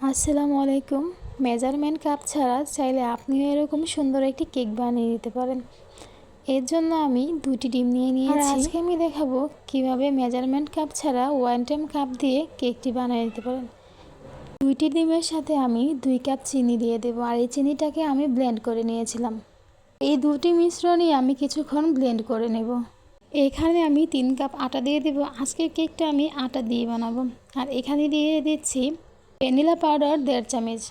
আসসালামু আলাইকুম। Measurement cup ছাড়া চাইলে আপনিও এরকম সুন্দর একটি কেক বানিয়ে নিতে পারেন। এর জন্য আমি 2টি ডিম নিয়ে নিয়েছি। আজকে আমি দেখাবো কিভাবে মেজারমেন্ট কাপ ছাড়া ওয়ান টাইম কাপ দিয়ে কেকটি বানিয়ে নিতে পারেন। 2টি ডিমের সাথে আমি 2 কাপ চিনি দিয়ে দেবো, আর এই চিনিটাকে আমি ব্লেন্ড করে নিয়েছিলাম। এই দুটি মিশ্রণই আমি কিছুক্ষণ ব্লেন্ড করে নেব। এখানে আমি 3 কাপ আটা দিয়ে দেবো। আজকের কেকটা আমি আটা দিয়ে বানাবো। আর এখানে দিয়ে দিচ্ছি ভ্যানিলা পাউডার 1.5 চামচ,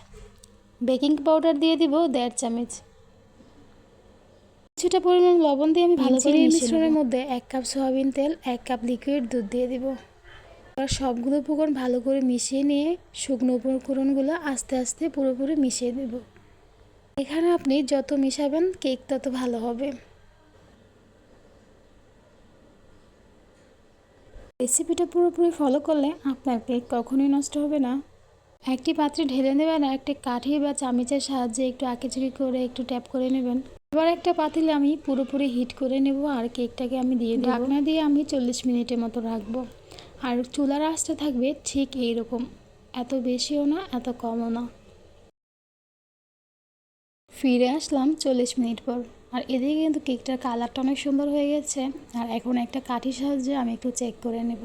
বেকিং পাউডার দিয়ে দিব 1.5 চামচ, কিছুটা পরিমাণ লবণ দিয়ে আমি ভালো করে মিশ্রণের মধ্যে 1 কাপ সয়াবিন তেল, 1 কাপ লিকুইড দুধ দিয়ে দিব। আর সবগুলো উপকরণ ভালো করে মিশিয়ে নিয়ে শুকনো উপকরণগুলো আস্তে আস্তে পুরোপুরি মিশিয়ে দেব। এখানে আপনি যত মিশাবেন কেক তত ভালো হবে। রেসিপিটা পুরোপুরি ফলো করলে আপনার কেক কখনোই নষ্ট হবে না। একটি পাত্রে ঢেলে নেবেন আর একটি কাঠি বা চামচের সাহায্যে একটু আঁকিঝুঁকি করে একটু ট্যাপ করে নেবেন। এবার একটা পাতিলে আমি পুরোপুরি হিট করে নেব আর কেকটাকে আমি দিয়ে দেব। ঢাকনা দিয়ে আমি 40 মিনিটের মতো রাখবো। আর চুলার আঁচটা থাকবে ঠিক এইরকম, এত বেশিও না এত কমও না। ফিরে আসলাম 40 মিনিট পর, আর এদিকে কিন্তু কেকটার কালারটা অনেক সুন্দর হয়ে গেছে। আর এখন একটা কাঠির সাহায্যে আমি একটু চেক করে নেব।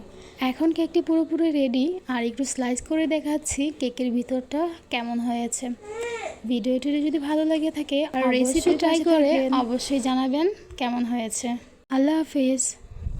এখন কেকটি পুরোপুরি রেডি, আর একটু স্লাইস করে দেখাচ্ছি কেকের ভিতরটা কেমন হয়েছে। ভিডিওটি যদি ভালো লাগে থাকে আর রেসিপি ট্রাই করে অবশ্যই জানাবেন কেমন হয়েছে। আল্লাহ হাফিজ।